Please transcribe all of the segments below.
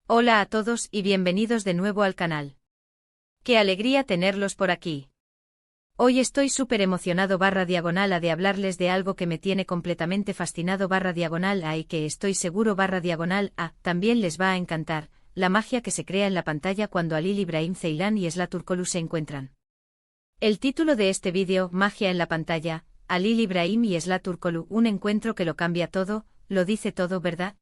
Hola a todos y bienvenidos de nuevo al canal. ¡Qué alegría tenerlos por aquí! Hoy estoy súper emocionado /diagonal a de hablarles de algo que me tiene completamente fascinado /diagonal a y que estoy seguro /diagonal a también les va a encantar, la magia que se crea en la pantalla cuando Halil Ibrahim Ceylan y Esla Turkoglu se encuentran. El título de este vídeo, Magia en la pantalla, Halil Ibrahim y Esla Turkoglu, un encuentro que lo cambia todo, lo dice todo, ¿verdad?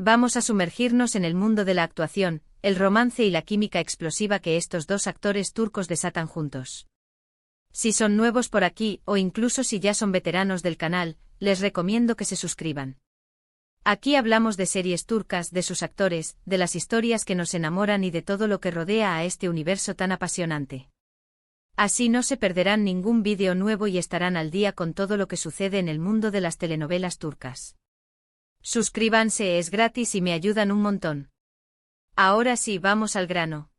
Vamos a sumergirnos en el mundo de la actuación, el romance y la química explosiva que estos dos actores turcos desatan juntos. Si son nuevos por aquí o incluso si ya son veteranos del canal, les recomiendo que se suscriban. Aquí hablamos de series turcas, de sus actores, de las historias que nos enamoran y de todo lo que rodea a este universo tan apasionante. Así no se perderán ningún vídeo nuevo y estarán al día con todo lo que sucede en el mundo de las telenovelas turcas. Suscríbanse, es gratis y me ayudan un montón. Ahora sí, vamos al grano.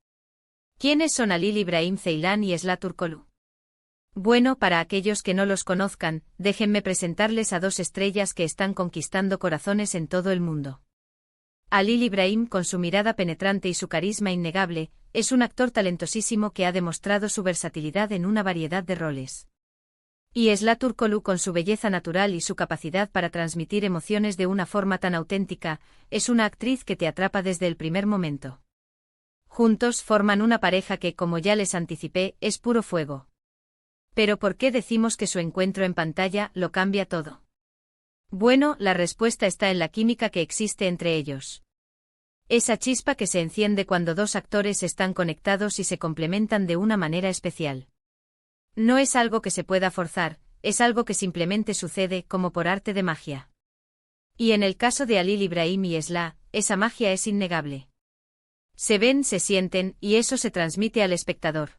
¿Quiénes son Halil Ibrahim Ceylan y Esla Turkoglu? Bueno, para aquellos que no los conozcan, déjenme presentarles a dos estrellas que están conquistando corazones en todo el mundo. Halil Ibrahim, con su mirada penetrante y su carisma innegable, es un actor talentosísimo que ha demostrado su versatilidad en una variedad de roles. Y Esla Turkoglu, con su belleza natural y su capacidad para transmitir emociones de una forma tan auténtica, es una actriz que te atrapa desde el primer momento. Juntos forman una pareja que, como ya les anticipé, es puro fuego. Pero ¿por qué decimos que su encuentro en pantalla lo cambia todo? Bueno, la respuesta está en la química que existe entre ellos. Esa chispa que se enciende cuando dos actores están conectados y se complementan de una manera especial. No es algo que se pueda forzar, es algo que simplemente sucede como por arte de magia. Y en el caso de Halil Ibrahim y Esla, esa magia es innegable. Se ven, se sienten, y eso se transmite al espectador.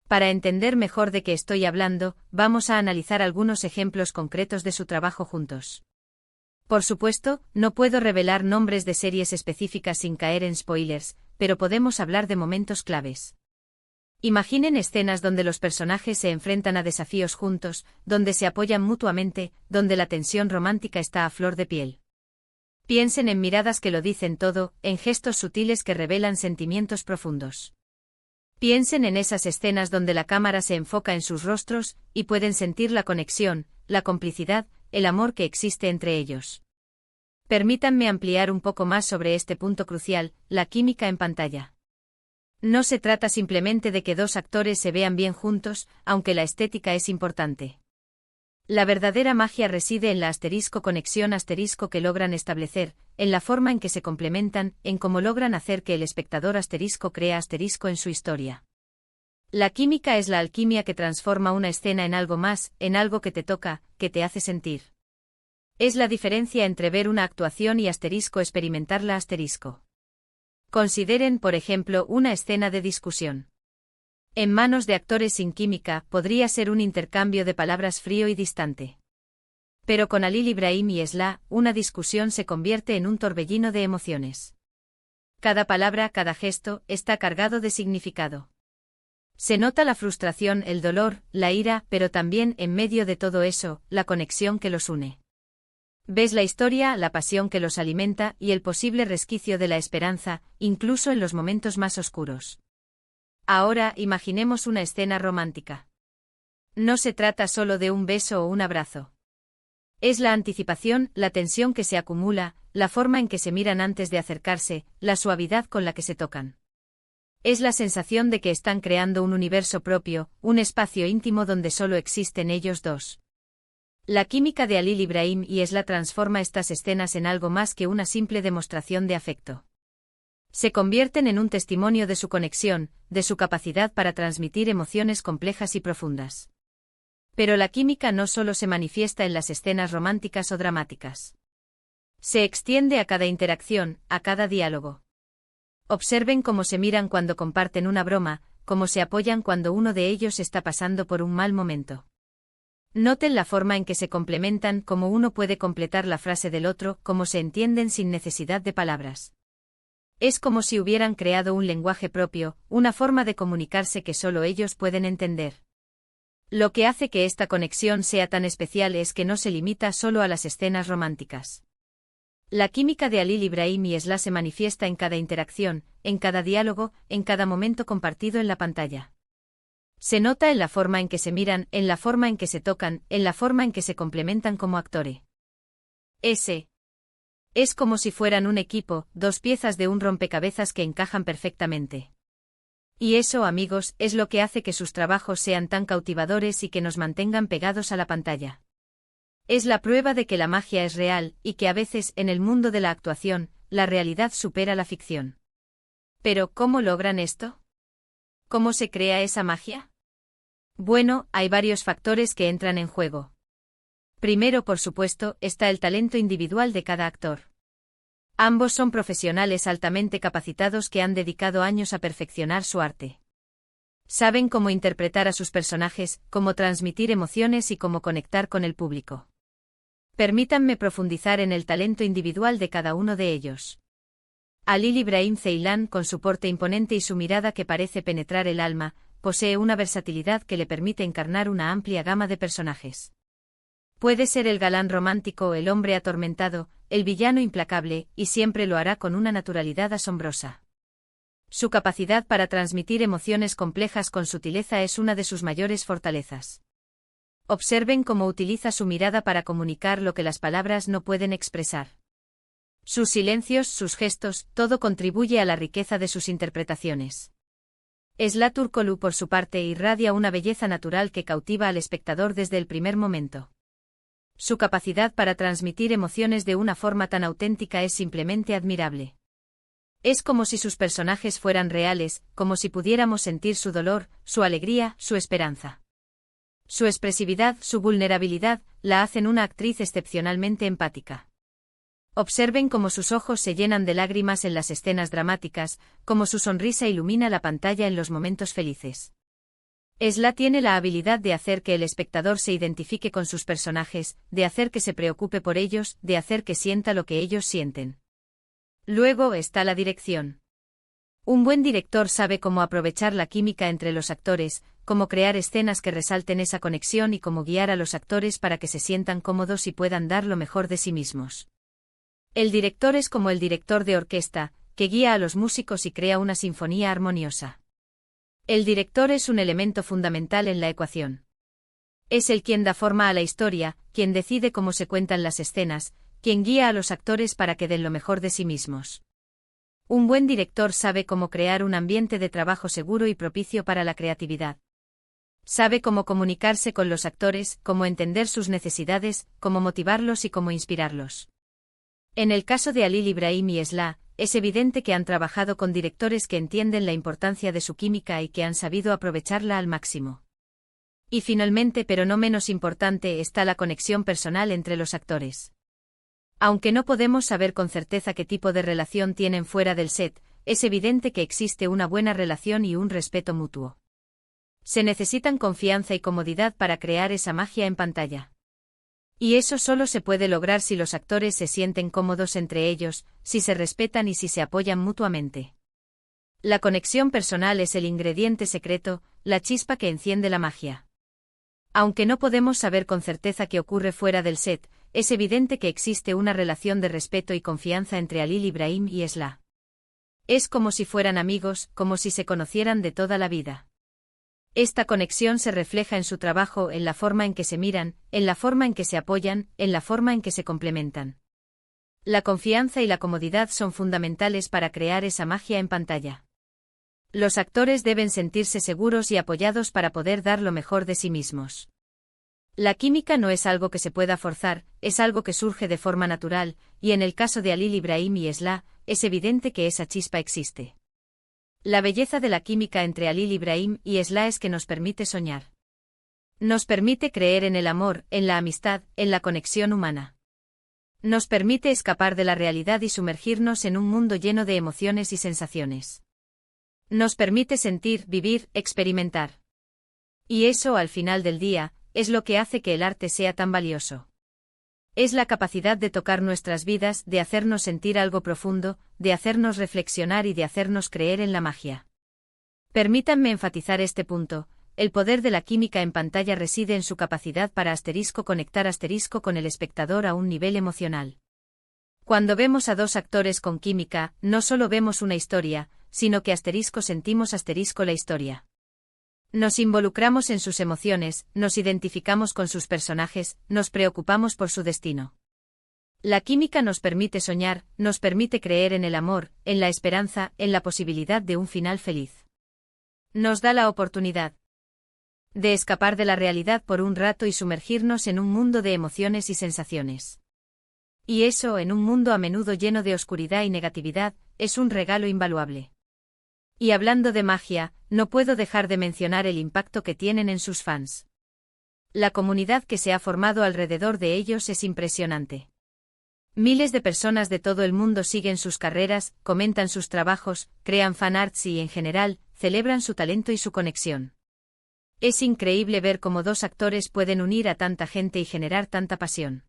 Para entender mejor de qué estoy hablando, vamos a analizar algunos ejemplos concretos de su trabajo juntos. Por supuesto, no puedo revelar nombres de series específicas sin caer en spoilers, pero podemos hablar de momentos claves. Imaginen escenas donde los personajes se enfrentan a desafíos juntos, donde se apoyan mutuamente, donde la tensión romántica está a flor de piel. Piensen en miradas que lo dicen todo, en gestos sutiles que revelan sentimientos profundos. Piensen en esas escenas donde la cámara se enfoca en sus rostros, y pueden sentir la conexión, la complicidad, el amor que existe entre ellos. Permítanme ampliar un poco más sobre este punto crucial, la química en pantalla. No se trata simplemente de que dos actores se vean bien juntos, aunque la estética es importante. La verdadera magia reside en la conexión que logran establecer, en la forma en que se complementan, en cómo logran hacer que el espectador crea en su historia. La química es la alquimia que transforma una escena en algo más, en algo que te toca, que te hace sentir. Es la diferencia entre ver una actuación y experimentarla. Consideren, por ejemplo, una escena de discusión. En manos de actores sin química, podría ser un intercambio de palabras frío y distante. Pero con Halil Ibrahim y Esla, una discusión se convierte en un torbellino de emociones. Cada palabra, cada gesto, está cargado de significado. Se nota la frustración, el dolor, la ira, pero también, en medio de todo eso, la conexión que los une. Ves la historia, la pasión que los alimenta y el posible resquicio de la esperanza, incluso en los momentos más oscuros. Ahora, imaginemos una escena romántica. No se trata solo de un beso o un abrazo. Es la anticipación, la tensión que se acumula, la forma en que se miran antes de acercarse, la suavidad con la que se tocan. Es la sensación de que están creando un universo propio, un espacio íntimo donde solo existen ellos dos. La química de Halil Ibrahim y Esla transforma estas escenas en algo más que una simple demostración de afecto. Se convierten en un testimonio de su conexión, de su capacidad para transmitir emociones complejas y profundas. Pero la química no solo se manifiesta en las escenas románticas o dramáticas. Se extiende a cada interacción, a cada diálogo. Observen cómo se miran cuando comparten una broma, cómo se apoyan cuando uno de ellos está pasando por un mal momento. Noten la forma en que se complementan, cómo uno puede completar la frase del otro, cómo se entienden sin necesidad de palabras. Es como si hubieran creado un lenguaje propio, una forma de comunicarse que solo ellos pueden entender. Lo que hace que esta conexión sea tan especial es que no se limita solo a las escenas románticas. La química de Halil Ibrahim y Esla se manifiesta en cada interacción, en cada diálogo, en cada momento compartido en la pantalla. Se nota en la forma en que se miran, en la forma en que se tocan, en la forma en que se complementan como actores. Es como si fueran un equipo, dos piezas de un rompecabezas que encajan perfectamente. Y eso, amigos, es lo que hace que sus trabajos sean tan cautivadores y que nos mantengan pegados a la pantalla. Es la prueba de que la magia es real, y que a veces, en el mundo de la actuación, la realidad supera la ficción. Pero, ¿cómo logran esto? ¿Cómo se crea esa magia? Bueno, hay varios factores que entran en juego. Primero, por supuesto, está el talento individual de cada actor. Ambos son profesionales altamente capacitados que han dedicado años a perfeccionar su arte. Saben cómo interpretar a sus personajes, cómo transmitir emociones y cómo conectar con el público. Permítanme profundizar en el talento individual de cada uno de ellos. Halil Ibrahim Ceylan, con su porte imponente y su mirada que parece penetrar el alma, posee una versatilidad que le permite encarnar una amplia gama de personajes. Puede ser el galán romántico, el hombre atormentado, el villano implacable, y siempre lo hará con una naturalidad asombrosa. Su capacidad para transmitir emociones complejas con sutileza es una de sus mayores fortalezas. Observen cómo utiliza su mirada para comunicar lo que las palabras no pueden expresar. Sus silencios, sus gestos, todo contribuye a la riqueza de sus interpretaciones. Esla Turkoglu, por su parte, irradia una belleza natural que cautiva al espectador desde el primer momento. Su capacidad para transmitir emociones de una forma tan auténtica es simplemente admirable. Es como si sus personajes fueran reales, como si pudiéramos sentir su dolor, su alegría, su esperanza. Su expresividad, su vulnerabilidad, la hacen una actriz excepcionalmente empática. Observen cómo sus ojos se llenan de lágrimas en las escenas dramáticas, cómo su sonrisa ilumina la pantalla en los momentos felices. Esla tiene la habilidad de hacer que el espectador se identifique con sus personajes, de hacer que se preocupe por ellos, de hacer que sienta lo que ellos sienten. Luego está la dirección. Un buen director sabe cómo aprovechar la química entre los actores, cómo crear escenas que resalten esa conexión y cómo guiar a los actores para que se sientan cómodos y puedan dar lo mejor de sí mismos. El director es como el director de orquesta, que guía a los músicos y crea una sinfonía armoniosa. El director es un elemento fundamental en la ecuación. Es el quien da forma a la historia, quien decide cómo se cuentan las escenas, quien guía a los actores para que den lo mejor de sí mismos. Un buen director sabe cómo crear un ambiente de trabajo seguro y propicio para la creatividad. Sabe cómo comunicarse con los actores, cómo entender sus necesidades, cómo motivarlos y cómo inspirarlos. En el caso de Halil Ibrahim y Esla, es evidente que han trabajado con directores que entienden la importancia de su química y que han sabido aprovecharla al máximo. Y finalmente, pero no menos importante, está la conexión personal entre los actores. Aunque no podemos saber con certeza qué tipo de relación tienen fuera del set, es evidente que existe una buena relación y un respeto mutuo. Se necesitan confianza y comodidad para crear esa magia en pantalla. Y eso solo se puede lograr si los actores se sienten cómodos entre ellos, si se respetan y si se apoyan mutuamente. La conexión personal es el ingrediente secreto, la chispa que enciende la magia. Aunque no podemos saber con certeza qué ocurre fuera del set, es evidente que existe una relación de respeto y confianza entre Halil Ibrahim y Esla. Es como si fueran amigos, como si se conocieran de toda la vida. Esta conexión se refleja en su trabajo, en la forma en que se miran, en la forma en que se apoyan, en la forma en que se complementan. La confianza y la comodidad son fundamentales para crear esa magia en pantalla. Los actores deben sentirse seguros y apoyados para poder dar lo mejor de sí mismos. La química no es algo que se pueda forzar, es algo que surge de forma natural, y en el caso de Halil Ibrahim y Esla, es evidente que esa chispa existe. La belleza de la química entre Halil Ibrahim y Esla es que nos permite soñar. Nos permite creer en el amor, en la amistad, en la conexión humana. Nos permite escapar de la realidad y sumergirnos en un mundo lleno de emociones y sensaciones. Nos permite sentir, vivir, experimentar. Y eso, al final del día, es lo que hace que el arte sea tan valioso. Es la capacidad de tocar nuestras vidas, de hacernos sentir algo profundo, de hacernos reflexionar y de hacernos creer en la magia. Permítanme enfatizar este punto: el poder de la química en pantalla reside en su capacidad para conectar con el espectador a un nivel emocional. Cuando vemos a dos actores con química, no solo vemos una historia, sino que sentimos la historia. Nos involucramos en sus emociones, nos identificamos con sus personajes, nos preocupamos por su destino. La química nos permite soñar, nos permite creer en el amor, en la esperanza, en la posibilidad de un final feliz. Nos da la oportunidad de escapar de la realidad por un rato y sumergirnos en un mundo de emociones y sensaciones. Y eso, en un mundo a menudo lleno de oscuridad y negatividad, es un regalo invaluable. Y hablando de magia, no puedo dejar de mencionar el impacto que tienen en sus fans. La comunidad que se ha formado alrededor de ellos es impresionante. Miles de personas de todo el mundo siguen sus carreras, comentan sus trabajos, crean fanarts y, en general, celebran su talento y su conexión. Es increíble ver cómo dos actores pueden unir a tanta gente y generar tanta pasión.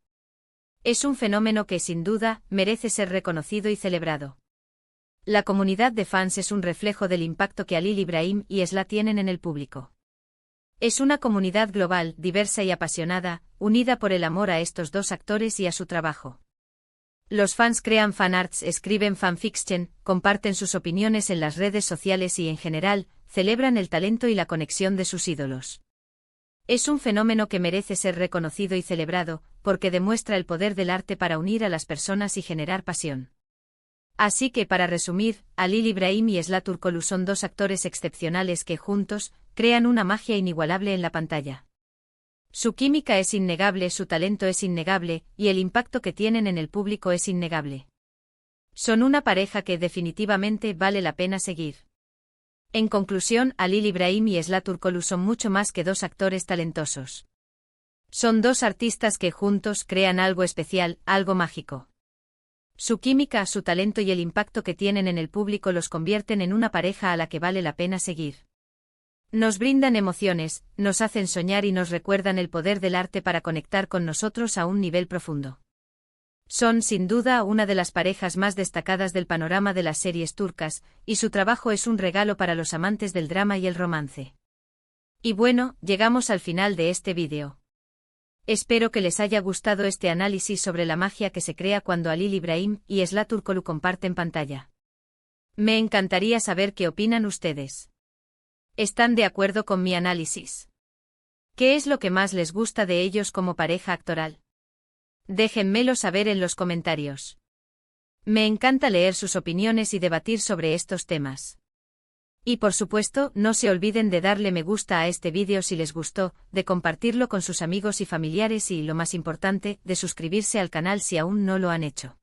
Es un fenómeno que, sin duda, merece ser reconocido y celebrado. La comunidad de fans es un reflejo del impacto que Halil Ibrahim y Esla tienen en el público. Es una comunidad global, diversa y apasionada, unida por el amor a estos dos actores y a su trabajo. Los fans crean fanarts, escriben fanfiction, comparten sus opiniones en las redes sociales y, en general, celebran el talento y la conexión de sus ídolos. Es un fenómeno que merece ser reconocido y celebrado, porque demuestra el poder del arte para unir a las personas y generar pasión. Así que, para resumir, Halil Ibrahim y Esla Turkoglu son dos actores excepcionales que, juntos, crean una magia inigualable en la pantalla. Su química es innegable, su talento es innegable, y el impacto que tienen en el público es innegable. Son una pareja que definitivamente vale la pena seguir. En conclusión, Halil Ibrahim y Esla Turkoglu son mucho más que dos actores talentosos. Son dos artistas que juntos crean algo especial, algo mágico. Su química, su talento y el impacto que tienen en el público los convierten en una pareja a la que vale la pena seguir. Nos brindan emociones, nos hacen soñar y nos recuerdan el poder del arte para conectar con nosotros a un nivel profundo. Son, sin duda, una de las parejas más destacadas del panorama de las series turcas, y su trabajo es un regalo para los amantes del drama y el romance. Y bueno, llegamos al final de este vídeo. Espero que les haya gustado este análisis sobre la magia que se crea cuando Halil Ibrahim y Esla Turkoglu comparten pantalla. Me encantaría saber qué opinan ustedes. ¿Están de acuerdo con mi análisis? ¿Qué es lo que más les gusta de ellos como pareja actoral? Déjenmelo saber en los comentarios. Me encanta leer sus opiniones y debatir sobre estos temas. Y por supuesto, no se olviden de darle me gusta a este vídeo si les gustó, de compartirlo con sus amigos y familiares y, lo más importante, de suscribirse al canal si aún no lo han hecho.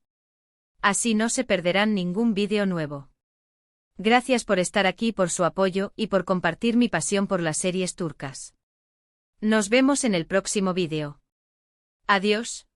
Así no se perderán ningún vídeo nuevo. Gracias por estar aquí, por su apoyo y por compartir mi pasión por las series turcas. Nos vemos en el próximo vídeo. Adiós.